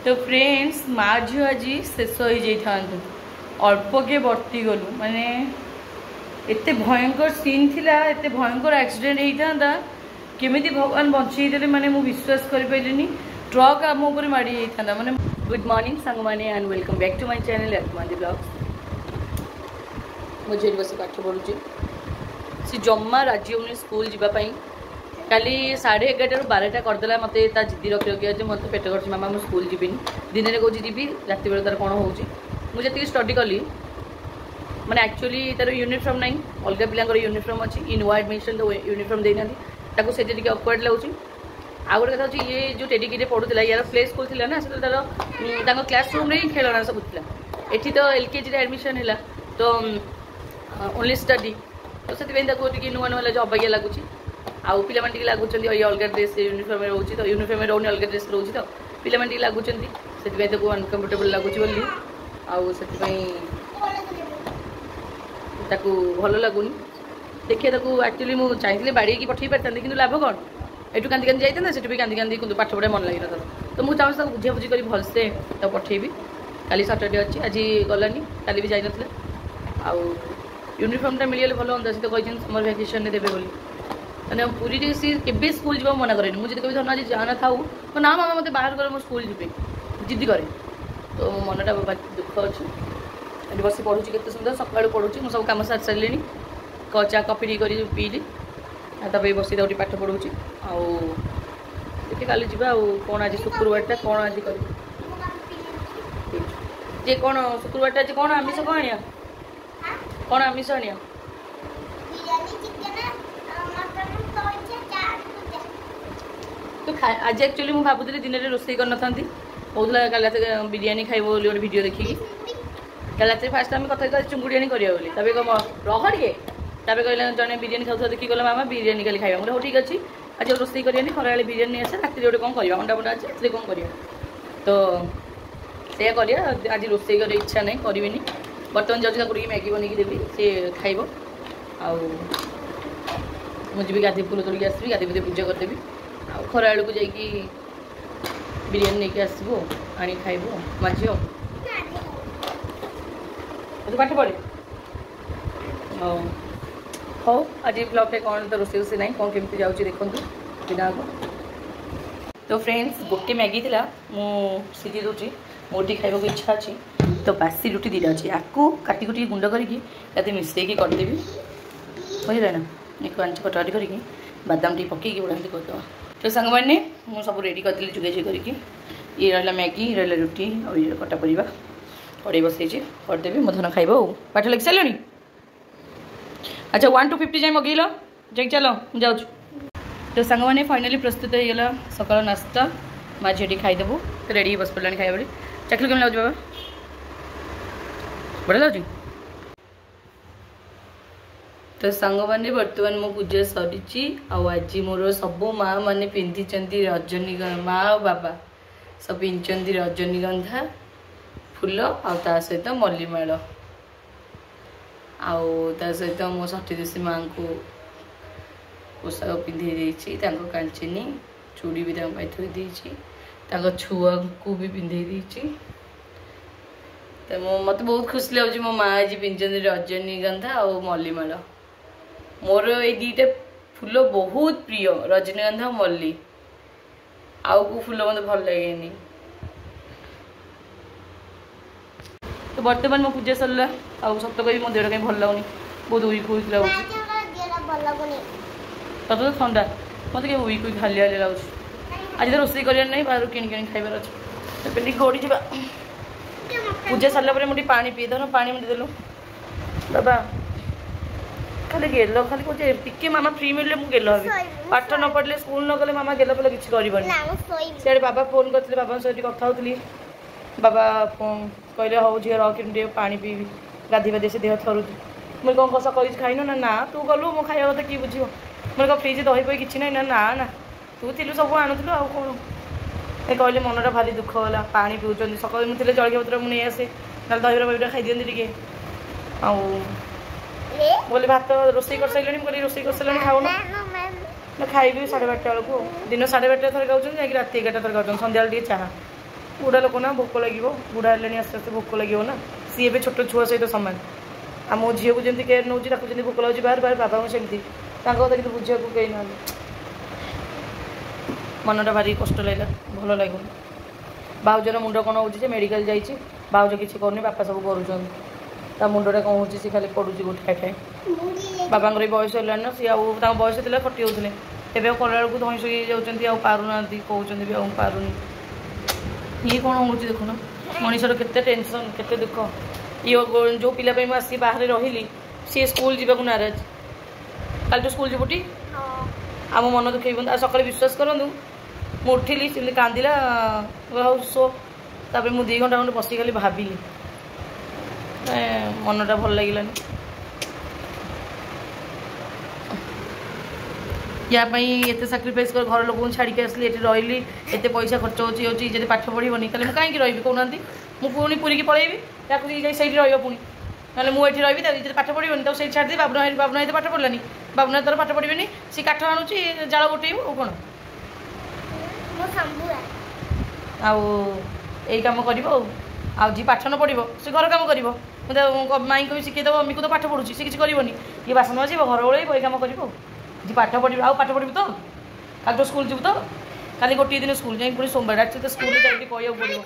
तो फ्रेंड्स माँ झी आज शेष हो जाता अल्प के बर्ती गलु माने एते भयंकर सीन थिला एते भयंकर एक्सीडेंट होता केमिति भगवान बंचेदेले माने मु विश्वास कर पाइलिनी ट्रक आम ऊपर माड़ी जाता माने। गुड मॉर्निंग सांग माने and welcome back to my channel आत्मादी ब्लॉग्स। मुझे बस पाठ पढ़ुची सी जम्मा राज्य होनी स्कूल जीवाई काली 11:30 ରୁ 12ଟା करदेला मत जिद्दी रखी रखी आज मत पेट कर मामा मुझे स्कूल जीविनी दिन में कौन जी रात बेले तार कौन होजी स्टडी कली मैंने एक्चुअली तार यूनिफॉर्म ना अलग पिला यूनिफॉर्म अच्छी इन एडमिशन यूनिफॉर्म देना से अक्वर्ड लगुच आ गए कथा ये जो टेडिकी पढ़ुला यार प्ले स्कूल थी ना से तार क्लास रूम में खेलना सब था ये तो LKG एडमिशन है तो ओनली स्टडी तो से नुआ नुआ जो अबागिया लगुच आउ पिला लगुच अलग ड्रेस यूनिफॉर्म रोचे तो यूनिफॉर्म रोनी अलग ड्रेस रोचे तो पिला लगुच से अनकम्फर्टेबल लगुच बोली आउ भल लगुनि देखिए एक्चुअली मुझे चाहिए बाड़ी पठे पारि कि लाभ कौन एटू कांदी कांदी जाता से भी कांदी कांदी पाठ पढ़ा मन लगे तो मुझे चाहूँ बुझा बुझी कर भलसे तो पठेबी काली सैटरडे अच्छी आज गलानी काली भी जाइन आउ यूनिफॉर्मटा मिलगले भल हम तो कही समर भैकेशन देवे बोली मैंने पूरी सी के स्कूल जा मना करेनि मुझे कभी धरना आज जाना था ना मामा मत बाहर कर स्कूल जी जिद्दी करे तो मो मनटा दुख अच्छे बस पढ़ुची केते सुंदर सकाळु पढ़ुची मु सब काम सार सारे चा कॉफी कर पीली तब बस पाठ पढ़ुची आगे काली जा कौन आज शुक्रवार कौन आज कर कौन शुक्रवार आज कौन आमिष कौन आनिया कौन आमिष आनिया तो आज एक्चुअली मुझे भावुली दिन में रोसे कर कहला काल बिरियानी खाइब बोली गोटे वीडियो देखिकी काल रात फास्ट आम कथा चुंगुड़ियानी करा तब रह टे तब कहला जड़े बिरियानी खाऊ देखिए कहला मामा बिरियानी काली खाइबा हो ठीक अच्छे आज रोसे करें खरा बिरियानी आसे रात गोटे कौन कर अंडा बंडा अच्छे से कौन कर तो से आज रोसे कर इच्छा नहीं करी बर्तमान जाऊँ कुछ मैगी बनई देवी सी खाइब मुझे गाधे फूल तोड़िक आसबि गाधे बुधे पूजा करदेवी आ खरा बेलू जाकि बिरियानी नहीं आसबू आनी खाइब माझी तू पाठ पढ़े हाँ आज ब्लॉग कौन तो रोसे रोसे ना कौन केमती जाऊँगी देखूँ दिन आग तो फ्रेंड्स गोटे मैगी थी सीझी दूसरी मोटी खाइबा को इच्छा अच्छी तो बासी रुटी दीटा अच्छी आपको काटी कुटी गुंड करके मिसेक करदेवी बुझे ना एक आंच कटाकटी करके बादाम टी पकईकि गोड़ा करदे तो सांग मैंने मुझे सब रेडी करदेली जुगाजुगी करके ये रहा मैगी रहा रुटी और ये कटा परिवा कड़े बसई करदेवी मधुन खाइब पाठ लग सारे अच्छा 1 to 50 जाए मगेल जा चलो जाऊँ तो सांग मैंने फाइनाली प्रस्तुत होगा सका नास्ता माझी खाईदेबू तो रेडी बस पड़ा खाइबा चाकरी कम लगे बाबा बढ़िया लगे तो सांग मैंने बर्तमान मो पूजा सरी आज मोर सब माँ मैंने पिंधि रजनीगंधा माँ और बाबा सब पिंधि रजनीगंधा फूल आ सहित मल्लीमाल आ सहित मो सतीदेशी माँ को पोशाक पिंधे कांचनी चूड़ी भी थोड़ी छुआ को भी पिंधे तो मत बहुत खुशी लगे मो माँ आज पिंधि रजनीगंधा और मल्लीमाल मोर ये दीटा फूल बहुत प्रिय रजनीगंधा मल्ली आउ को फूल मत भल लगे तो बर्तमान मो पूजा सरला सत कह मो देह कहीं भल लगुनि बहुत वीक वीक लगुच तब तो ठंडा मत कहीं वीक वीक हालिया लगुच आज तो रोसे कर बाहर किणी खाइबार अच्छे तो गड़ी जा पूजा सरला मुझे पानी पी धर पानी मुझे देलु बाबा खाली गेल खाली कहे टिके मामा फ्री मिले मुझे गेल हबी पाठ न पढ़ले स्कूल न गले मामा गेल पड़े किसी कर सियाड़े बाबा फोन करते बाबा सहित कथा होती बाबा कहले हौ झील रखे पा पीबी गाधी बाधी से देह थरुच मुझे कौन कस कर खाइन ना ना तू गलु मो खाया कथा कि बुझ मोर कौन फ्रिज दही पी कि ना ना ना तू थी सब आणुलु आ कौन कहले मनटा भारी दुख है पा पीऊँ सकाल मुझे जलखिया पत्र मुझे नहीं आसे ना दहीबरा बहीबरा खाई दिखती टे बोले भात रोसे कर सारे बोली रोसे कर सारे खाऊ ना खाइबी 12:30 बेलू दिन 12:30 थर खाऊँ जा रात 11 थर खाऊँ सन्ध्या टे चाह बुढ़ा लोक ना भोक लगे बुढ़ा हेल्ले आस्ते आस्ते भोक लगे ना सी ए छोट छुआ सहित सामान आ मो झील को जमी केयर नौ भोक लगे बाहर बाहर बाबा को सेमती कथा कि बुझा कहीं ना मनटा भारी कष्ट लगे भल लगुन भाउजर मुंड कौन हो मेडिकल जाइए भाउज किसी करनी बापा सब कर मुंडा कौन हो खाली पड़ू गोटे खाए बाबा भी बयस है ना सी बयस थी खटी होते एवं कला बेलू धई सई जाऊँ पारूना कहते भी पारूनी ये कौन हो देखुन मनीषर केते टेंशन केते दुख ये जो पिलापाई आसी बाहर रही सी स्कूल जावाक नाराज कल तो स्कूल जीवटी आम मन दुखे सकाल विश्वास करूँ मुझे उठिली से कांदिला सो तापर मुझे 2 घंटा खंडे बस खाली भाविली मनटा भल लगे यापाई साक्रिफाइस कर घर लोक छाड़ी आसली ये रही एत पैसा खर्च होती पाठ पढ़नी तेल मुझे कहीं रही कहना मुझे पूरी की पलैबी से रुणी ना मुझे रही पाठ पढ़नी तो से छाड़ी बाबुना पाठ पढ़लानी बाबुना तर पाठ पढ़े सी काठ आणुची जाल गोटेबू कौन आई कम कर जी पाठ न पढ़ो से घर कम कर माई को शिखेद अम्मी को तो पाठ पढ़ुची सी किसी करनी ये बासन बाजी घर ओल्ब ये कम कर जी पाठ पढ़ी आउ पाठ पढ़ी तो कल तो स्कूल जीव तो खाली गोटे दिन स्कूल जाए पुणी सोमवार आज तो स्कूल जाइए कहूँ पड़ो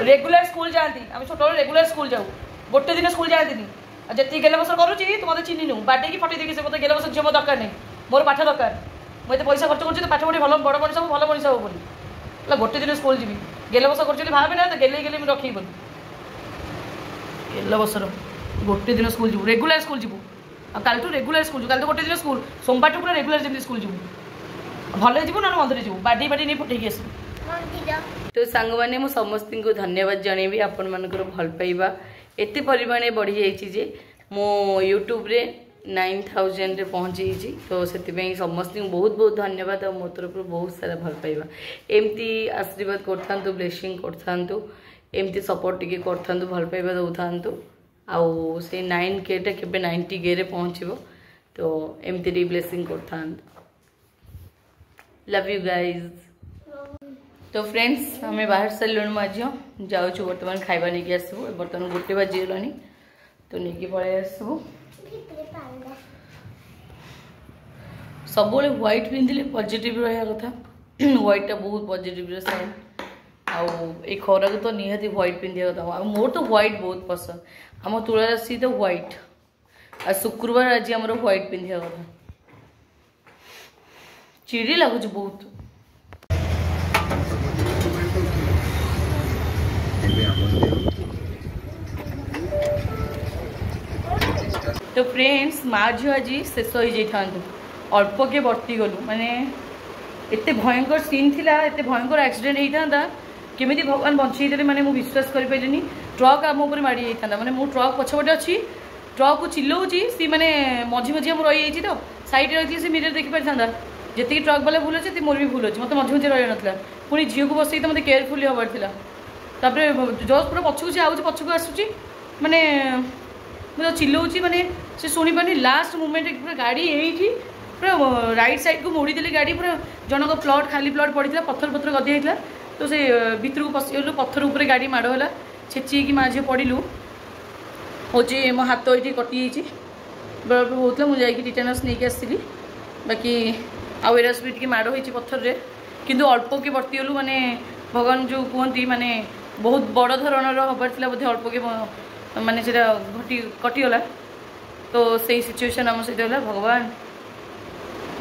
रेगुलर स्कूल जाती आम छोट रेगुलर स्कूल जाऊ गोटे दिन स्कूल जाती जी गेले बस करुच्ची तू मतलब चिन्ह बाटे की फटे देखी से मतलब गेले बस झील दरकार नहीं मोर पाठ दरकार मुझे पैसा खर्च कर पाठ पढ़ी भल बड़ मनीष भल मनीष हो बोली गोटे दिन स्कूल जी गेले बस कर भावे ना तो गेले गेले रखी बोली गेले बसर गोटे दिन स्कूल जीव रेगुलर स्कूल जीव कल टू रेगुलर स्कूल कल तो गोटे दिन स्कूल सोमवार टू पूरा रेगुलर जमी स्कूल जीव भले जीव ना मंदिर जीव बाड़ी बाड़ी नहीं फटेकी आस तो सांग मैंने मुझे समस्त को धन्यवाद जनइबी आपण मानकर भल पाइबा एत परिमाण बढ़ी जाइए मो यूट्यूब रे 9000 रे पहुँची तो से समस्त को बहुत बहुत धन्यवाद और मो तरफ बहुत सारा भल पाइबा एमती आशीर्वाद कर ब्लेसिंग कर एमती सपोर्ट टिके कर भल पाइबा दौ था आउ से 9K टा केबे 90K रे पहुँचो तो एमती ब्लेसिंग कर लव यू गाइज तो फ्रेंड्स हमें बाहर सारे आज जाऊँ बर्तमान खाइबा नहीं आसबू बर्तमान 1 बाजिगलानी तो नहीं पलि आसबू सब व्हाइट पिंधिले पॉजिटिव रहा कथा व्हाइट टा बहुत पॉजिटिव साइन आउ ए खरा को तो निहाती व्हाइट पिंधिया कथा मोर तो व्हाइट बहुत पसंद आम तुला राशि तो व्हाइट आ शुक्रवार आज आम व्हाइट पिंधिया कथा चिड़ी लगुच बहुत तो फ्रेंड्स माँ झील आज शेष हो जाता अल्प के बर्ती गलु माने एते भयंकर सीन थिला एते भयंकर एक्सीडेंट होता केमी भगवान बंचेदेले माने मु विश्वास कर पाइलिनी ट्रक आम उपर माड़ी जाता माने मु ट्रक पछपटे अच्छी ट्रक को चिल्लाऊँगी सी मैंने मझी मझी आम रही तो साइड रही से मिरर देखी पारि जी ट्रक वाला भूल अच्छे मोर भी भूल अच्छे मतलब मझी मझी रही नाला पुणी झील को बसई तो मतलब केयरफुली हबार था जस्ट पूरा पछक से आऊँ पछक आसूँ माने मुझे चिल्लाऊँगी माने से शुणी पानी लास्ट मोमेंट पूरा गाड़ी यही पूरा राइट साइड को मोड़ीदेली गाड़ी पूरा जनक प्लट खाली प्लट पड़ा पत्थर पत्थर गदी होता तो से भितर को पशिगलु पत्थर उपर गाड़ी माड़ है छेची माँ झील पड़ू हूँ मो हाथ ये कटि ब्लड होता मुझे टिटेनस नहीं आसती बाकी आउ एरा भी टी माड़ हो पत्थर रे किंतु अल्प के बर्ती गलु माने भगवान जो कहती माने बहुत बड़ धरणर हबार बोधे अल्प के माने कटिगला तो सही सिचुएशन आम सहित है भगवान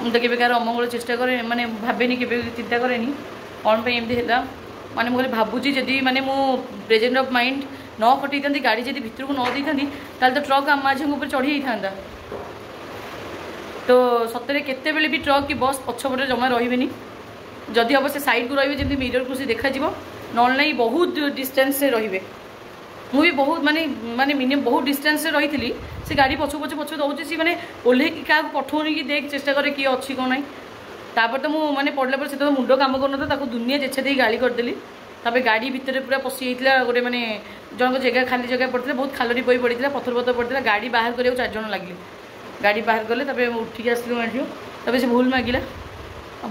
मुझे केवे कार अमंगल चेष्टा करे माने भावेनी केवे चिंता करेनी कौन पे एमती है माने मुझे भावुची जदि माने मो प्रेजेंट ऑफ माइंड न कटई था गाड़ी जब भितर को न दी था तो ट्रक आम माझी ऊपर चढ़ी था तो सतरे केते बेले भी ट्रक कि बस पछपटे जमा रही जदि हम से साइड को रही जमी मिरर को देखा ना नहीं बहुत डिस्टेंस से रे मुझे बहुत माने माने मिनिमम बहुत डिस्टेंस से रही थी से गाड़ी पछ पछ पछ दौर सी मैंने ओल्हे क्या पठौनी कि देख चेष्टा करे किए अच्छी कौन ना तापर तो मुझे पड़ला पर से मुंड कम करना दुनिया जेछे दे गाड़ी करदेली तापर गाड़ी भितर पूरा पशि जाता गोटे मैंने जनक जगह खाली जगह पड़ता बहुत खालरी बही पड़ा पत्थर पत्थर पड़ता गाड़ी बाहर करा 4 जन लगे गाड़ी बाहर कले उठिक आसलु माँ झील तब से भूल मागिला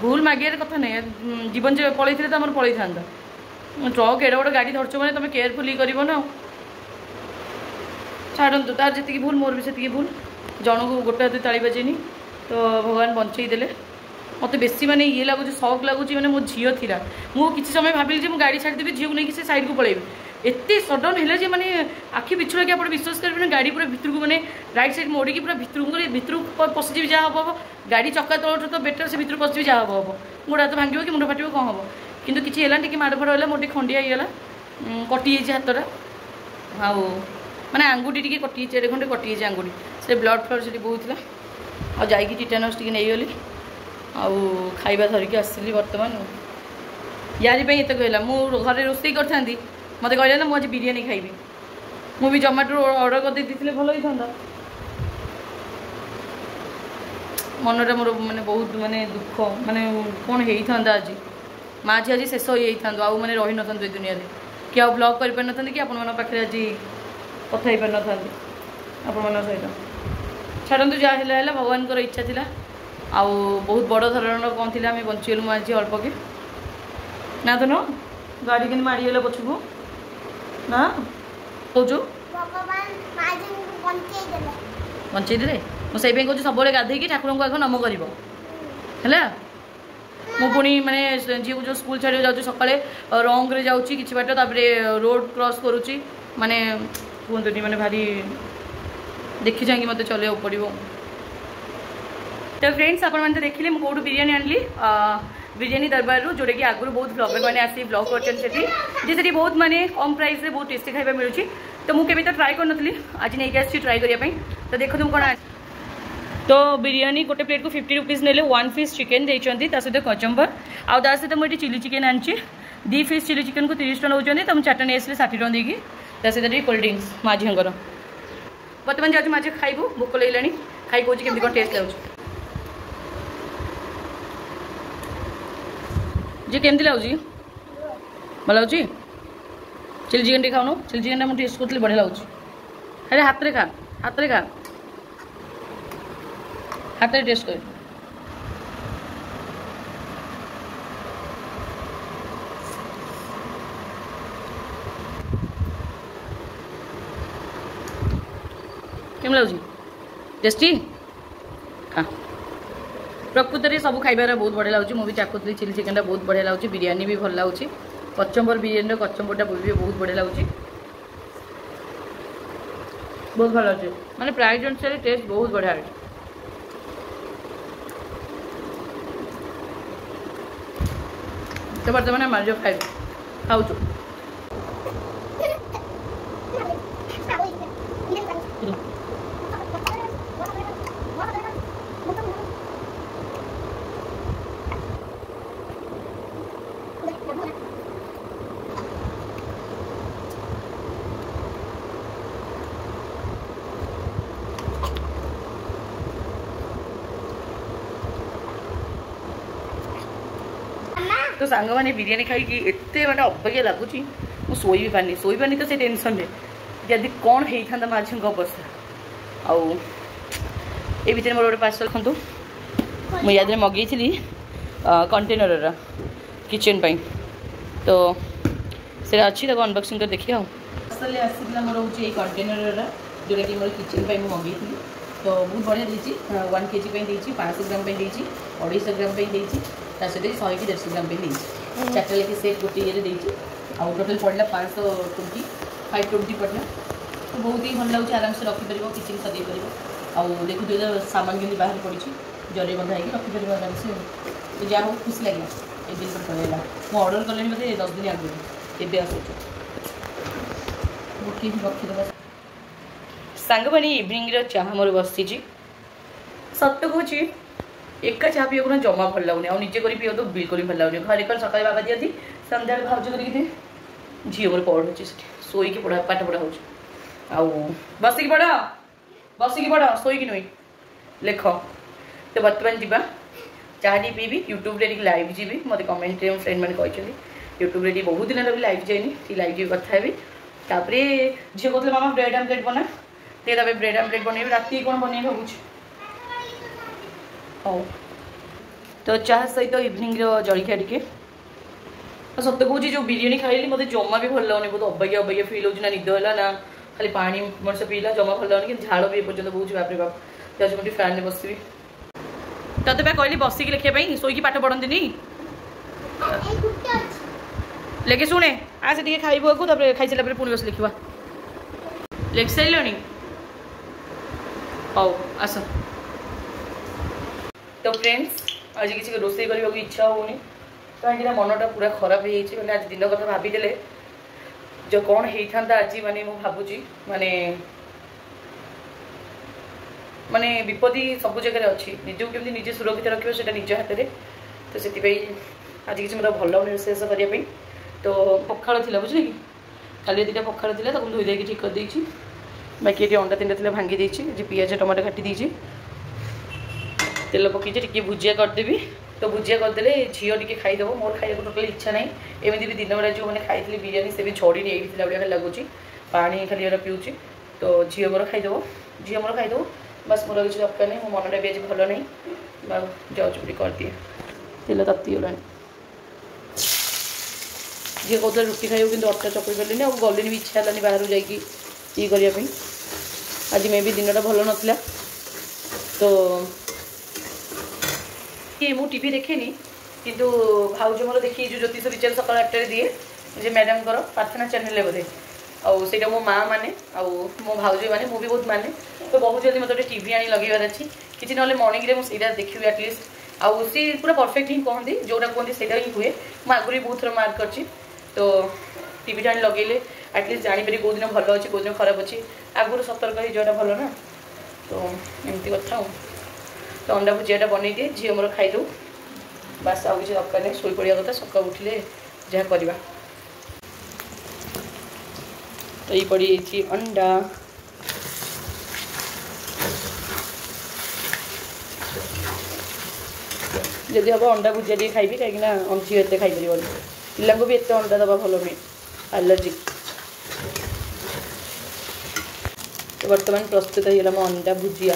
भूल मागियार कथा नहीं जीवन जो पलि तो आम पलि था ट्रक एडे बड़ गाड़ी धरच मैंने तुम केयरफुली कर ना छाड़ू तार जी भूल मोर भी से भूल जन को गोटे हाथ ताली बजेनी तो भगवान बंचई देले मत बेसी माने ये लगुच शौक लगुच मैंने मो झील थी मुझे किसी समय भाविली मुझे गाड़ी छाड़देवी झील को लेकिन साइड को पलैबी एत सडन है मैंने आखि बिछुड़ा कि आप विश्वास करेंगे गाड़ी पूरा भितर को मैंने राइट साइड मोड़ी पूरा भितर पशिजी जहाँ हम गाड़ी चक्का तौर तो बेटर से भितर पशिजी जहाँ हम गोड़ हाथ भांगे कि मुंड फाट कौन हम कि किसी है माड़ फाड़ है मोटे खंडिया होगा कटि हाथटा आउ मैंने आंगुठी टी कटि एडे खंडे कटि आंगुठी से ब्लड फ्लड से बहुत आ जाकि टिटानस टी नहीं गली आउ खाइबा धरिकी आसली बर्तमान यारी एत कहला मु घरे रोषे करी मत कहला ना मुझे बिरियानी खाइबी मु भी जोमेटो ऑर्डर कर देती भल होता मनटा मोर माने बहुत माने दुख माने कौन होता आज माँ झी आज शेष हो मैंने रही न था दुनिया कि आ ब्लॉग कर पार कि आपण पाखे आज कथा ही पार न आपण सहित छाड़ू जहाँ है भगवान इच्छा थी आउ बहुत बड़ धरण कौन थी आम बंचीगलु आज अल्प के ना तो न गाड़ी के माड़ीगला पछकू ना कौचु बंचई दे मुझे कहूँ सब गाधे ठाकुर को आग नम कर पुणी माने जी जो स्कूल छाड़ जाऊँ सकाଳେ रंग रे जाऊँगी किसी बाट रोड क्रॉस करुच्ची माने कहते माने भारी देखी चाहिए मत चलने पड़ो तो फ्रेंड्स आप देखिए मुझे कौटू बिरियानी आनली बिरियानी दरबार जोटा कि आगुरी बहुत ब्लॉगर मैंने आसी ब्लॉग कर बहुत माने कम प्राइस रे बहुत टेस्टी खाଇବା मिलूँ तो मुझे तो ट्राए कर आज नहीं आसी ट्राए करने तो देखो तुम कौन तो बिरियानी गोटे प्लेट को 50 रुपीज ने 1 पीस चिकेन देती सहित कचम्बर आउ ता सहित मुझे चिली चिकेन आनी 2 पीस चिली चिकेन को 30 टका नौकरी तो मुझे 4टा नहीं आसली 60 टका देकी सहित कोल्ड ड्रिंक्स माझीर बर्तमान जाऊँ माझी खाइबू भोक लगे खाई कौन केमती कौन टेस्ट लगुच जी केमती लगुच भल लगुच चिली चिकेन खाऊन चिली चिकेन मुझे टेस्ट करी बढ़िया लगुच अरे हाथ में खा हाथ में खा हाथ में टेस्ट कर केम लगुच टेस्टी हाँ प्रकृत में सब खाइबार बहुत बढ़िया लगुच मुझे चाखुली चिली चिकेन बहुत बढ़िया लगुच बिरियानी भी भल लगुच कचम्बर बिरियानी कचम्बरटा भी बहुत बढ़िया लगुच बहुत भल अच्छे माने प्राइस अनुसार टेस्ट बहुत बढ़िया है तो बर्तमान मार्ज खाऊ तो सांग मैंने बिरियानी खाई एत मैं अबाग्या लगुच मुझे शोई पानी तो से टेंशन रे जदि कौन होता माझी अवस्था आउ ये भितर मोर गोटे पार्सल देखु मुझे मगई थी कंटेनर किचन पाई तो से अच्छी अनबॉक्सिंग कर देखिए पार्सल आसाला मोर हूँ कंटेनर जोटा कि मोर किचन पाई मगई थी तो बहुत बढ़िया देती 1 kg 500 ग्राम 250 ग्राम सहित 100 कि 150 ग्राम 4टा लेकिन सेट गोटे ये आउ टोटाल पड़ा 520 पड़ा तो बहुत ही भल लगे आराम से रखिपर किचन सजे पार आउ देखु सामान के बाहर पड़ी जरे बंधा हो रखिपर आराम से तो जहाँ हो खुशी लगे ए दिन पर पड़ेगा मुझे ऑर्डर कले मतलब 10 दिन आगे एवं आसूँ रखीद सांग मैंने इवनिंग चाह मोर बसी सत कहूँ एका चाह पीओ ना जमा भल लगुनि आ निजे कर पीओ तो बिल्कुल भल लगुनि घरे कौन सकाल बाबा दिखती सन्ध्या भाज करके झील मोर पढ़ुची शोक पढ़ा पाठ पढ़ा हो बसिक पढ़ शोक नुई लेख तो बर्तमान जावा चाह टी पीबी यूट्यूब रे लाइव जी मत कमेंट फ्रेंड मैंने कहते यूट्यूब रे बहुत दिन भी लाइव जाइनी लाइव जी कथा तापर झील कहते मामा ब्रेड आमलेट बना ते ब्रेड आमलेट बनइबी राति कौन बन भावुँ हाँ तो चाह सहित इवनिंग जलखिया टिके सत कौच जो बिरियानी खाइली मत जमा भी भल लगुनि बहुत अबागिया अबागिया फिल हो निद है ना खाली पानी मଣିଷ पीला जमा भल लगुनि कि झाड़ भी एपर्तन बहुत बाप रे बाप जाऊँ मुझे फैन में बसबी तते बा कहली बसिक लिखापी शोक पाठ पढ़ती लेके शुणे आ से खाइबू को खाई सारा पुणी बस लिखा लिख सारे हौ आस तो फ्रेंड्स आज किसी रोसे करने को इच्छा होनी कहीं मनटा पूरा खराब हो मैंने आज दिन कथा भाविदे जो कौन होता आज माने मु भावुची माने माने विपत्ति सब जगह अच्छी निजक केमती निजे सुरक्षित रखिए से निज हाथ में तो से आज किसी मतलब भल लगुनि रोसे करने तो पखाड़ थी बुझे कि खाली दुटा पखाड़ थी धोई देकी ठीक कर देती बाकी ये अंडा 3टा भांगी देती पियाज टमाटो काटी देती तेल पकईचे टी भुजिया करदेवी तो भुजिया करदे झील टी खाईदेव मोर खाया टोटाली इच्छा ना एमती भी दिन बेला जो मैंने खाई बिरियानी से भी झड़ी नहीं भाई लगुच पानी खाली पीऊँच तो झील मोर खाईदेव झील मोर खाईदेव बस मोर किसी दरकार नहीं मो मनटा भी आज भल नहीं जाऊँ कर दिए तेल तातीगला झील कहते रुटी खाइब कि अटा चकुरी कलिनी और गलिनी भी इच्छा है बाहर जाकि ये करने आज मे भी दिन भल नाला तो मु टीवी देखेनी किंतु भाउज मोर देखी जो ज्योतिष विचार सकाल 8 दिए जे मैडम कर प्रार्थना चैनल बोधे आउ से मो माँ मैंने मो भाउज मैंने मुझे बहुत माने तो बहुत जल्दी मतलब टीवी आनी लगेबार अच्छी किसी ना मर्निंग में मुझे देखी एटलिस्ट आउ सी पूरा परफेक्ट ही कहती जोटा कहते से ही हुए मुझे आगुरी बहुत थर मार्क कर तो टीवी आनी लगे एटलिस्ट जानीपारी कौ दिन भल अच्छी कौ दिन खराब अच्छी आगुरी सतर्क ही जोटा भल ना तो एमती कथा तो अंडा भुजियाटा बनई दिए झील मोर खाईदे बास आउ किसी दरकार नहीं शोई पड़ा कथा सका उठिले जहाँ करवा तो ये पड़ी अंडा जदि हम अंडा भुजिया टे खाइबी कहीं झील एत खाई पार पिला भी एत अंडा दबा भल नुहे एलर्जिक तो बर्तमान प्रस्तुत होगा मो अंडा भुजिया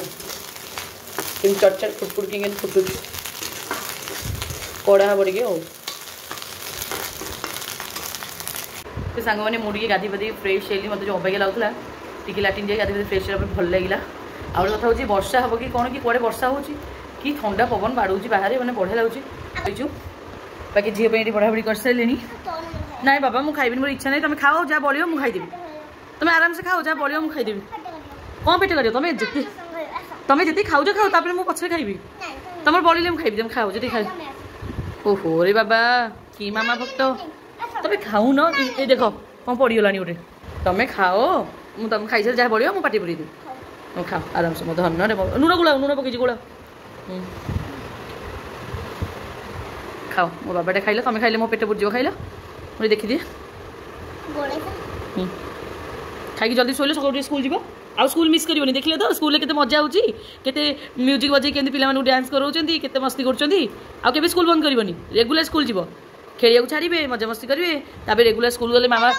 चटचट फुटफुट कि फुटुच कड़ा हम टे तो सांग मैंने मुझे गाधी पाधी फ्रेश है मतलब जो अबागिया लगुला टी लाट्रिन जाए गाधी फ्रेश होगा भल लगे आउ कथा हूँ वर्षा हम कि कौन कि कड़े वर्षा हो कि ठंडा पवन बाड़ू बाहर मैंने बढ़िया लगुच बाकी झील ये पढ़ापढ़ी कर सारे ना बाबा मुझे खाइबी मोर इच्छा नहीं तुम खाओ जहाँ बढ़ मुझे खाईदेवी तुम आराम से खाओ जहाँ बढ़ मुझे खाईदेवी कौन पेट कर तुम जिते तुम जी खाऊ खाओ तापर मु पछरे खाइबी तुम बढ़िले मुझे खाइबी तुम खाओ जी खाई ओहो रे बाबा कि मामा भक्त तुम खाऊ न ये देख कौन पड़गला गोटे तुम खाओ मुझे तुम खाई जहाँ बढ़ मुझे पाटी पुरी तुम खाओ आराम से मो धन रे लुण गुड़ा लुण पकई गुड़ा खाओ मो बाबाटे खाइल तुम खाइले मो पेट बुझे खाइल मुझे देखी खाई जल्दी शोल सकाल स्कूल जीव आउ स्कूल मिस करनी देखिले तो स्कूल के मजा होती केते म्यूजिक बजे के पिला डांस कराऊँ केते मस्ती कर स्कूल बंद करनी रेगुलर स्कूल जीव खेल छाड़े मजा मस्ती करेंगे तापर रेगुलर स्कूल गले मामा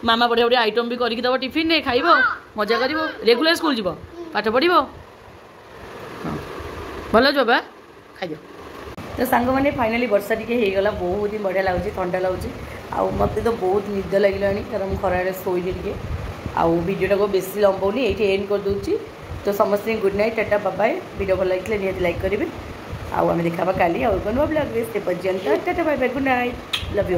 मामा बढ़िया बढ़िया आइटम भी करके दब टिफिन खाइब मजा कर रेगुलर स्कूल जीव पाठ पढ़ भल बाबा खाइद तो सांग मैंने फाइनाली वर्षा टी होगला बहुत ही बढ़िया लगुच ठंडा लगुच आउ मत तो बहुत निद लगे कारण खरारे शोली टे आउ वीडियोटा को बेसी लंबाऊनी ये एंड कर दूची तो समस्त good night tata bye video भल लगे निहाती लाइक करेंगे आउ आम देखा काली आउ ब्लॉग से पर्यंत tata bye bye good night love you.